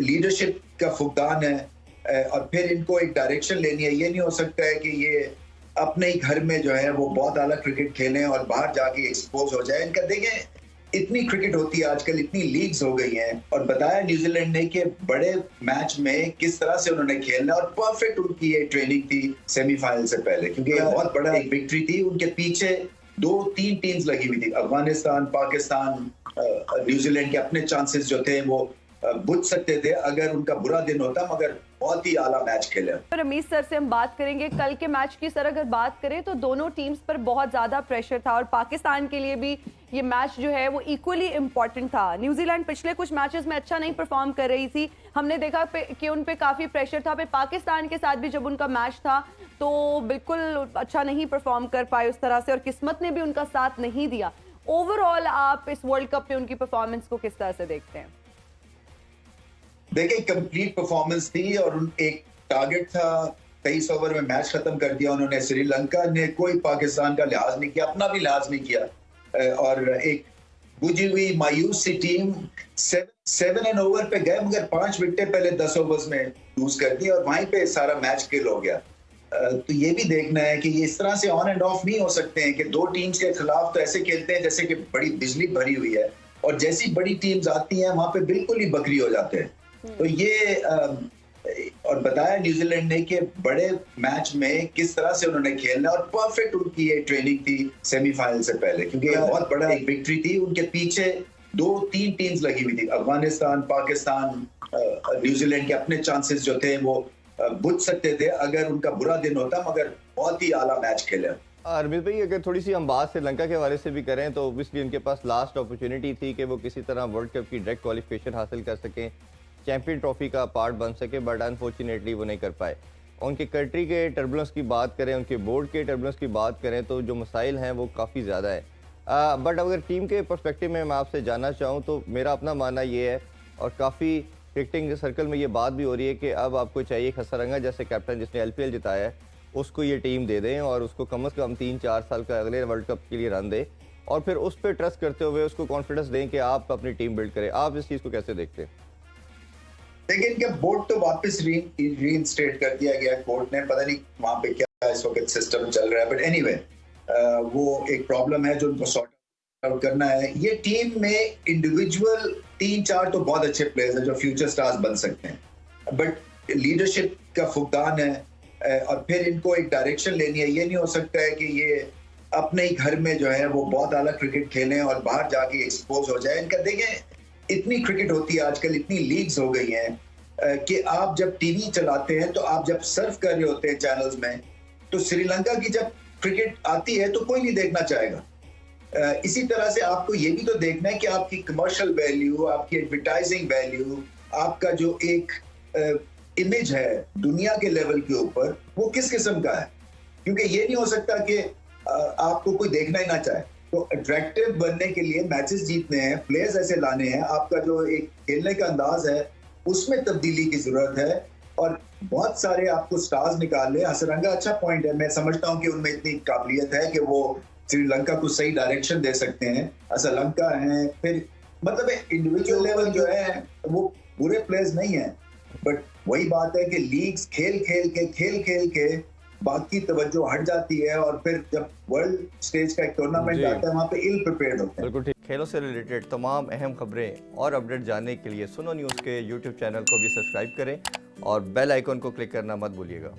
Leadership का फुकदान है और फिर इनको एक डायरेक्शन लेनी है। ये नहीं हो सकता है कि ये अपने ही घर में जो है वो बहुत आला क्रिकेट खेलें और बाहर जाके एक्सपोज हो जाए। इनका देखें, इतनी क्रिकेट होती है आजकल, इतनी लीग्स हो गई हैं, और बताया न्यूजीलैंड ने कि बड़े मैच में किस तरह से उन्होंने खेलना, और परफेक्ट उनकी ये ट्रेनिंग थी सेमीफाइनल से पहले, क्योंकि ये बहुत बड़ा एक विक्ट्री थी। उनके पीछे 2-3 टीम्स लगी हुई थी, अफगानिस्तान, पाकिस्तान, न्यूजीलैंड के अपने चांसेस जो थे वो बुझ सकते थे अगर उनका बुरा दिन होता, मगर बहुत ही आला मैच खेले। रमीज सर से हम बात करेंगे कल के मैच की। सर अगर बात करें तो दोनों टीम्स पर बहुत ज्यादा प्रेशर था और पाकिस्तान के लिए भी ये मैच जो है वो इक्वली इम्पोर्टेंट था। न्यूजीलैंड पिछले कुछ मैचेस में अच्छा नहीं परफॉर्म कर रही थी, हमने देखा कि उन पे काफी प्रेशर था। पाकिस्तान के साथ भी जब उनका मैच था तो बिल्कुल अच्छा नहीं परफॉर्म कर पाए उस तरह से, और किस्मत ने भी उनका साथ नहीं दिया। ओवरऑल आप इस वर्ल्ड कप में उनकी परफॉर्मेंस को किस तरह से देखते हैं? देखिए, कंप्लीट परफॉर्मेंस थी और एक टारगेट था, 23 ओवर में मैच खत्म कर दिया उन्होंने। श्रीलंका ने कोई पाकिस्तान का लिहाज नहीं किया, अपना भी लिहाज नहीं किया, और एक बुझी हुई मायूस सी टीम 7 एंड ओवर पे गए, मगर 5 विकेटें पहले 10 ओवर्स में लूज कर दी और वहीं पे सारा मैच किल हो गया। तो ये भी देखना है कि ये इस तरह से ऑन एंड ऑफ नहीं हो सकते हैं कि दो टीम्स के खिलाफ तो ऐसे खेलते हैं जैसे कि बड़ी बिजली भरी हुई है, और जैसी बड़ी टीम्स आती हैं वहां पे बिल्कुल ही बकरी हो जाते हैं। तो ये और बताया न्यूजीलैंड ने कि बड़े मैच में किस तरह से उन्होंने खेलना, और परफेक्ट उनकी ये ट्रेनिंग थी सेमीफाइनल से पहले, क्योंकि ये बहुत बड़ा एक विक्ट्री थी। उनके पीछे 2-3 टीम्स लगी हुई थी, अफगानिस्तान, पाकिस्तान, न्यूजीलैंड के अपने चांसेस जो थे वो बुझ सकते थे अगर उनका बुरा दिन होता, मगर बहुत ही आला मैच खेले। अरविंद भाई, अगर थोड़ी सी हम बात श्रीलंका के हवाले से भी करें तो ऑब्वियसली उनके पास लास्ट अपॉर्चुनिटी थी कि वो किसी तरह वर्ल्ड कप की डायरेक्ट क्वालिफिकेशन हासिल कर सकें, चैंपियन ट्रॉफी का पार्ट बन सके, बट अनफॉर्चुनेटली वो नहीं कर पाए। उनके कंट्री के टर्बुलेंस की बात करें, उनके बोर्ड के टर्बुलेंस की बात करें तो जो मसाइल हैं वो काफ़ी ज़्यादा है। बट अगर टीम के पर्सपेक्टिव में मैं आपसे जानना चाहूँ तो मेरा अपना मानना ये है, और काफ़ी क्रिकेटिंग सर्कल में ये बात भी हो रही है कि अब आपको चाहिए खसरंगा जैसे कैप्टन जिसने LPL जिताया है उसको ये टीम दे दें और उसको कम से कम 3-4 साल का अगले वर्ल्ड कप के लिए रन दे, और फिर उस पर ट्रस्ट करते हुए उसको कॉन्फिडेंस दें कि आप अपनी टीम बिल्ड करें। आप इस चीज़ को कैसे देखते हैं? देखिए, इनका बोर्ड तो वापस रीइंस्टेट कर दिया गया कोर्ट ने, पता नहीं वहां पे क्या इस वक्त सिस्टम चल रहा है, बट एनीवे वो एक प्रॉब्लम है जो उनको सॉर्ट आउट करना है। ये टीम में इंडिविजुअल 3-4 तो बहुत अच्छे प्लेयर्स हैं जो फ्यूचर स्टार्स बन सकते हैं, बट लीडरशिप का फुकदान है और फिर इनको एक डायरेक्शन लेनी है। ये नहीं हो सकता है कि ये अपने ही घर में जो है वो बहुत आला क्रिकेट खेलें और बाहर जाके एक्सपोज हो जाए। इनका देखें, इतनी क्रिकेट होती है आजकल, इतनी लीग्स हो गई हैं कि आप जब टीवी चलाते हैं तो आप जब सर्फ कर रहे होते हैं चैनल्स में, तो श्रीलंका की जब क्रिकेट आती है तो कोई नहीं देखना चाहेगा। इसी तरह से आपको ये भी तो देखना है कि आपकी कमर्शियल वैल्यू, आपकी एडवर्टाइजिंग वैल्यू, आपका जो एक इमेज है दुनिया के लेवल के ऊपर, वो किस किस्म का है, क्योंकि ये नहीं हो सकता कि आपको कोई देखना ही ना चाहे। तो अट्रैक्टिव बनने के लिए मैचेस जीतने हैं, प्लेयर्स ऐसे लाने हैं, आपका जो एक खेलने का अंदाज है उसमें तब्दीली की जरूरत है, और बहुत सारे आपको स्टार्स निकालने। हसरंगा अच्छा पॉइंट है, मैं समझता हूं कि उनमें इतनी काबिलियत है कि वो श्रीलंका को सही डायरेक्शन दे सकते हैं। श्रीलंका है, फिर मतलब इंडिविजुअल लेवल जो है वो बुरे प्लेयर्स नहीं है, बट वही बात है कि लीग्स खेल खेल के बाकी तवज्जो हट जाती है, और फिर जब वर्ल्ड स्टेज का एक टूर्नामेंट आता है वहां पे इल प्रिपेयर्ड होते हैं। बिल्कुल ठीक। खेलों से रिलेटेड तमाम अहम खबरें और अपडेट जानने के लिए सुनो न्यूज़ के YouTube चैनल को भी सब्सक्राइब करें और बेल आइकन को क्लिक करना मत भूलिएगा।